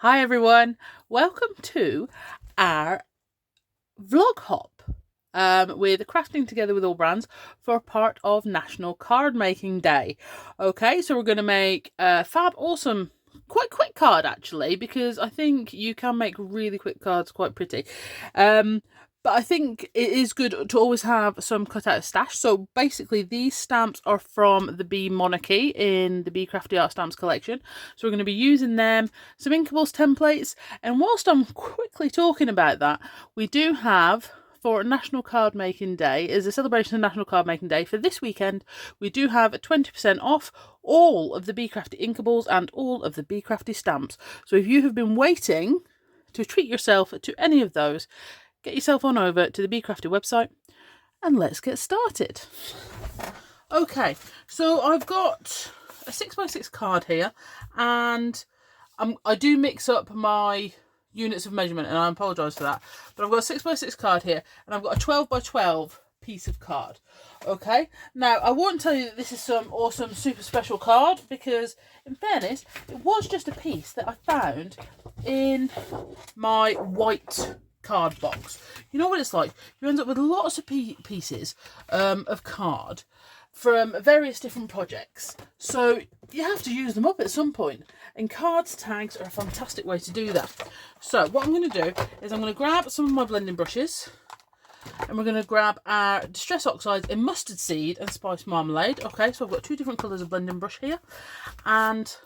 Hi everyone, welcome to our vlog hop with Crafting Together with All Brands for part of National Card Making Day. Okay, so we're going to make a fab, awesome, quite quick card actually, because I think you can make really quick cards quite pretty. But I think it is good to always have some cut out stash. So basically these stamps are from the Bee Monarchy in the Bee Crafty Art Stamps collection. So we're going to be using them, some Inkables templates. And whilst I'm quickly talking about that, we do have, for National Card Making Day, is a celebration of National Card Making Day for this weekend, we do have 20% off all of the Bee Crafty Inkables and all of the Bee Crafty stamps. So if you have been waiting to treat yourself to any of those, get yourself on over to the Bee Crafty website and let's get started. Okay, so I've got a 6x6 card here, and I do mix up my units of measurement, and I apologise for that, but I've got a 6x6 card here, and I've got a 12x12 piece of card. Okay, now I won't tell you that this is some awesome super special card, because in fairness it was just a piece that I found in my white card box. You know what it's like, you end up with lots of pieces of card from various different projects, so you have to use them up at some point, and cards tags are a fantastic way to do that. So what I'm going to do is I'm going to grab some of my blending brushes, and we're going to grab our Distress Oxides in Mustard Seed and Spice Marmalade. Okay, so I've got two different colours of blending brush here, and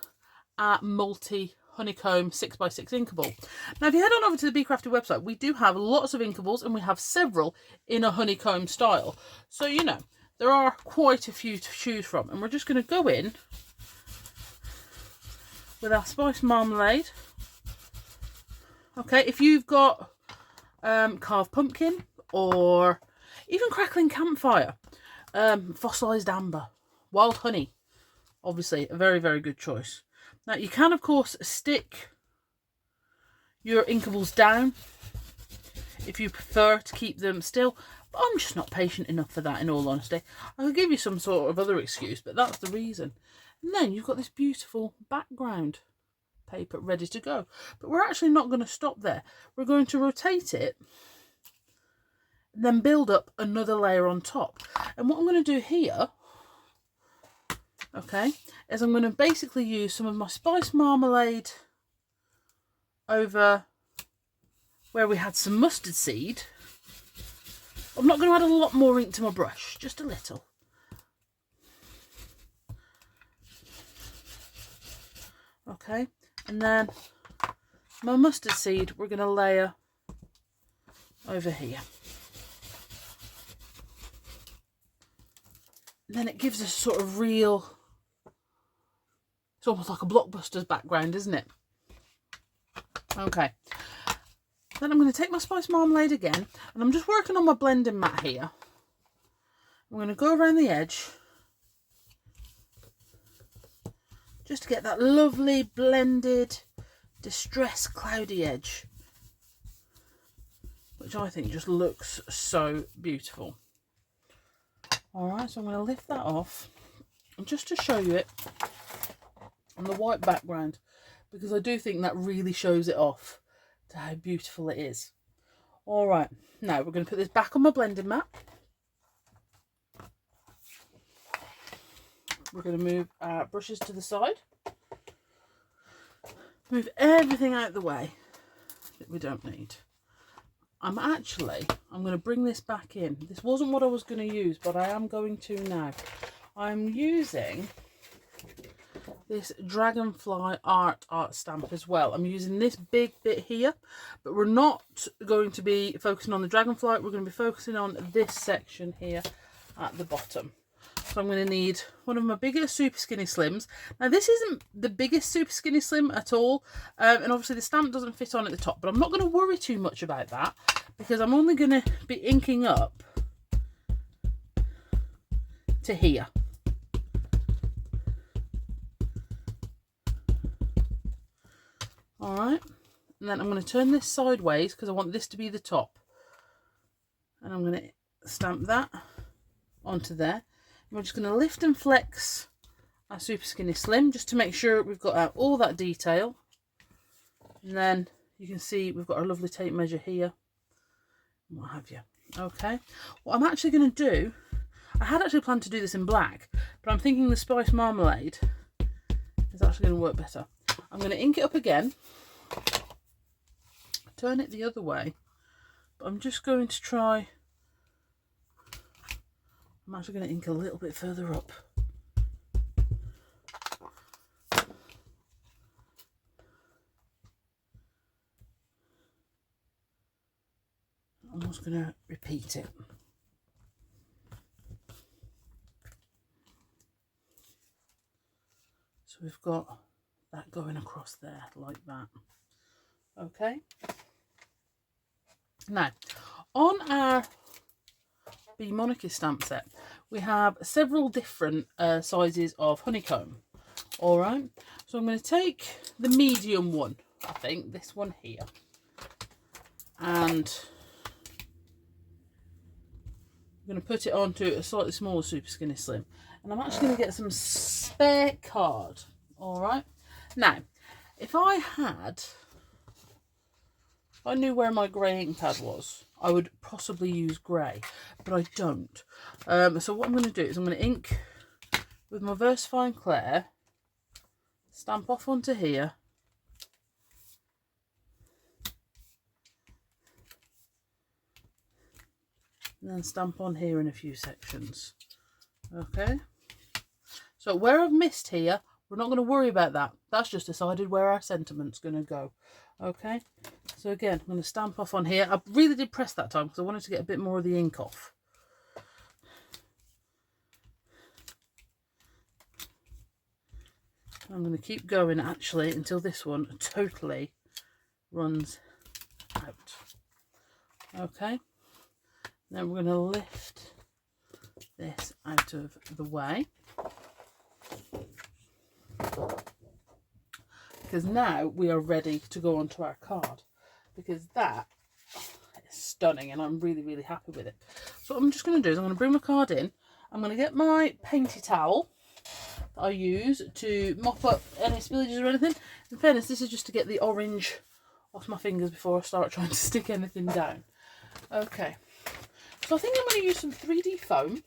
our multi honeycomb 6x6 inkable. Now if you head on over to the Bee Crafty website, we do have lots of inkables, and we have several in a honeycomb style, so you know there are quite a few to choose from. And we're just going to go in with our Spice Marmalade. Okay, if you've got carved pumpkin, or even crackling campfire, fossilized amber, wild honey, obviously a very, very good choice. Now you can of course stick your inkables down if you prefer to keep them still, but I'm just not patient enough for that, in all honesty. I could give you some sort of other excuse, but that's the reason. And then you've got this beautiful background paper ready to go. But we're actually not going to stop there. We're going to rotate it and then build up another layer on top. And what I'm going to do here, okay, is I'm going to basically use some of my Spice Marmalade over where we had some mustard seed. I'm not going to add a lot more ink to my brush, just a little. Okay, and then my mustard seed we're going to layer over here. And then it gives us sort of real, it's almost like a Blockbuster's background, isn't it? Okay. Then I'm going to take my Spice Marmalade again, and I'm just working on my blending mat here. I'm going to go around the edge just to get that lovely blended distress cloudy edge, which I think just looks so beautiful. Alright, so I'm going to lift that off, and just to show you it on the white background, because I do think that really shows it off to how beautiful it is. Alright, now we're going to put this back on my blending mat. We're going to move our brushes to the side. Move everything out of the way that we don't need. I'm going to bring this back in. This wasn't what I was going to use, but I am going to now. I'm using this Dragonfly art stamp as well. I'm using this big bit here, but we're not going to be focusing on the Dragonfly. We're going to be focusing on this section here at the bottom. So I'm going to need one of my bigger Super Skinny Slims. Now this isn't the biggest Super Skinny Slim at all, and obviously the stamp doesn't fit on at the top, but I'm not going to worry too much about that, because I'm only going to be inking up to here. Alright, and then I'm going to turn this sideways because I want this to be the top. And I'm going to stamp that onto there. And we're just going to lift and flex our Super Skinny Slim just to make sure we've got out all that detail. And then you can see we've got our lovely tape measure here, and what have you. Okay, what I'm actually going to do, I had actually planned to do this in black, but I'm thinking the spice marmalade is actually going to work better. I'm going to ink it up again, turn it the other way, but I'm just going to try, I'm actually going to ink a little bit further up. I'm just going to repeat it. So we've got that going across there like that. Okay. Now, on our Bee Monarchy stamp set, we have several different sizes of honeycomb. All right. So I'm going to take the medium one, I think, this one here, and I'm going to put it onto a slightly smaller Super Skinny Slim. And I'm actually going to get some spare card. All right. Now, if I knew where my grey ink pad was, I would possibly use grey, but I don't. So what I'm going to do is I'm going to ink with my VersaFine Clair, stamp off onto here, and then stamp on here in a few sections. Okay. So where I've missed here, we're not going to worry about that. That's just decided where our sentiment's going to go. Okay. So again, I'm going to stamp off on here. I really did press that time because I wanted to get a bit more of the ink off. I'm going to keep going actually until this one totally runs out. Okay. Then we're going to lift this out of the way, because now we are ready to go onto our card, because that is stunning and I'm really, really happy with it. So what I'm just going to do is I'm going to bring my card in. I'm going to get my painty towel that I use to mop up any spillages or anything. In fairness, this is just to get the orange off my fingers before I start trying to stick anything down. Okay. So I think I'm going to use some 3D foam.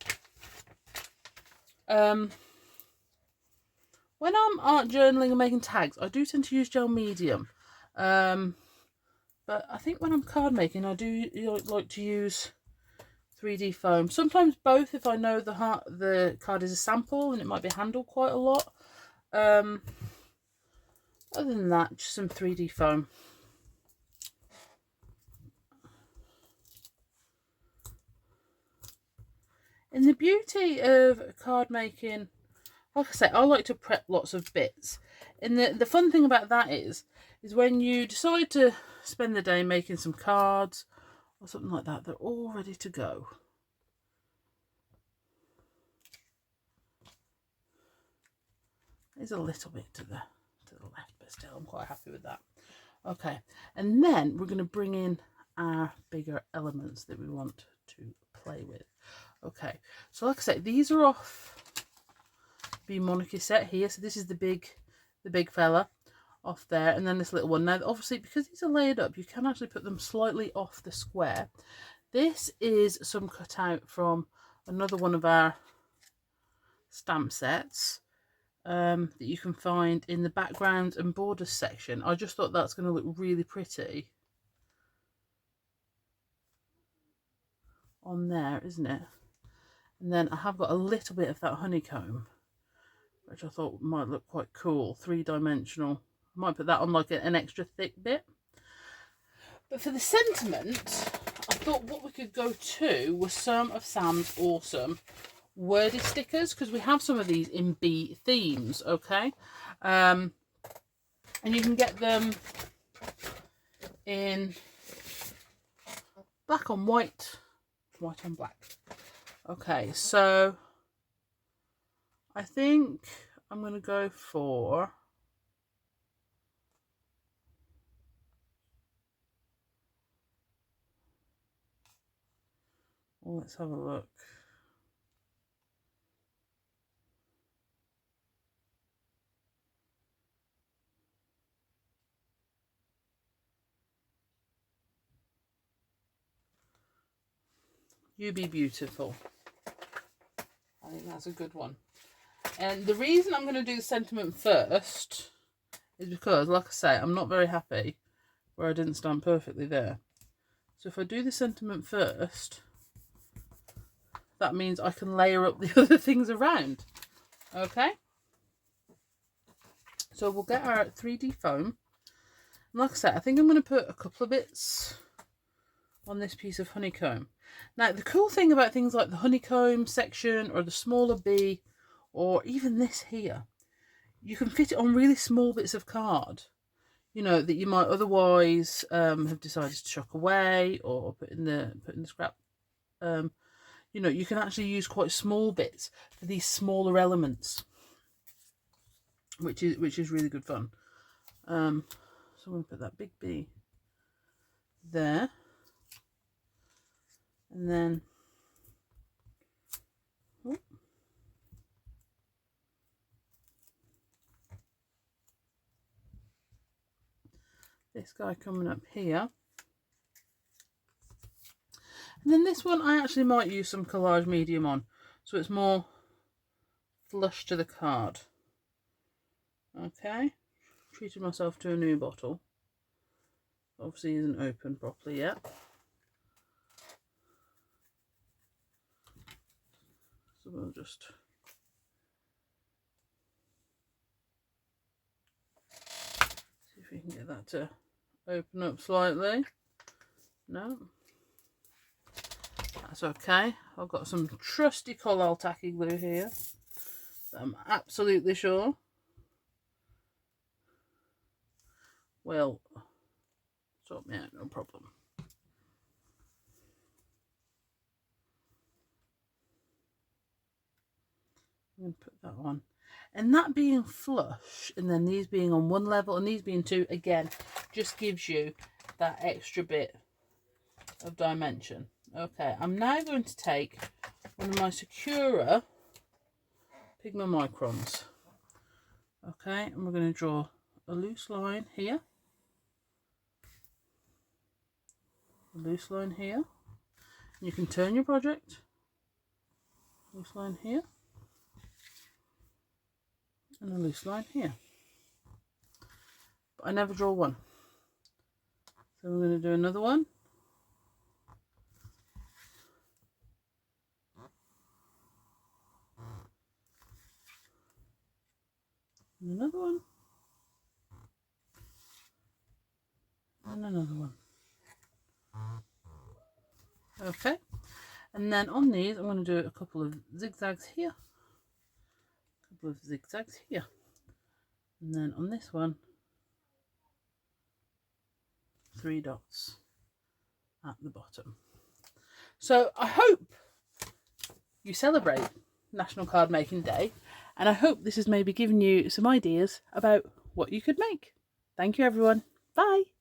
When I'm art journaling and making tags, I do tend to use gel medium. But I think when I'm card making, I do like to use 3D foam. Sometimes both if I know the card is a sample and it might be handled quite a lot. Other than that, just some 3D foam. And the beauty of card making, like I say, I like to prep lots of bits. And the fun thing about that is when you decide to spend the day making some cards or something like that, they're all ready to go. There's a little bit to the left, but still I'm quite happy with that. Okay, and then we're going to bring in our bigger elements that we want to play with. Okay, so like I said, these are off Bee Monarchy set here. So this is the big fella off there, and then this little one. Now obviously because these are layered up, you can actually put them slightly off the square. This is some cutout from another one of our stamp sets that you can find in the background and borders section. I just thought that's going to look really pretty on there, isn't it? And then I have got a little bit of that honeycomb, which I thought might look quite cool, 3-dimensional. I might put that on like an extra thick bit. But for the sentiment, I thought what we could go to was some of Sam's awesome wordy stickers, because we have some of these in bee themes, okay? And you can get them in black on white, white on black. Okay, so I think I'm going to go for let's have a look. You be beautiful. I think that's a good one. And the reason I'm going to do the sentiment first is because, like I say, I'm not very happy where I didn't stand perfectly there. So if I do the sentiment first, that means I can layer up the other things around. Okay? So we'll get our 3D foam. And like I said, I think I'm going to put a couple of bits on this piece of honeycomb. Now, the cool thing about things like the honeycomb section or the smaller bee or even this here, you can fit it on really small bits of card, you know, that you might otherwise have decided to chuck away or put in the scrap. You know, you can actually use quite small bits for these smaller elements, which is really good fun. So I'm going to put that big bee there, and then this guy coming up here. And then this one I actually might use some collage medium on, so it's more flush to the card. Okay, treated myself to a new bottle. Obviously isn't open properly yet. So we'll just see if we can get that to open up slightly. No. That's okay. I've got some trusty Collal tacky glue here that I'm absolutely sure will sort me out, no problem. I'm going to put that on. And that being flush, and then these being on one level and these being two, again, just gives you that extra bit of dimension. Okay, I'm now going to take one of my Sakura Pigma Microns. Okay, and we're going to draw a loose line here. A loose line here. And you can turn your project. Loose line here. And a loose line here. But I never draw one. So we're going to do another one. And another one. And another one. Okay. And then on these, I'm going to do a couple of zigzags here. A couple of zigzags here. And then on this one, 3 dots at the bottom. So I hope you celebrate National Card Making Day, and I hope this has maybe given you some ideas about what you could make. Thank you, everyone. Bye.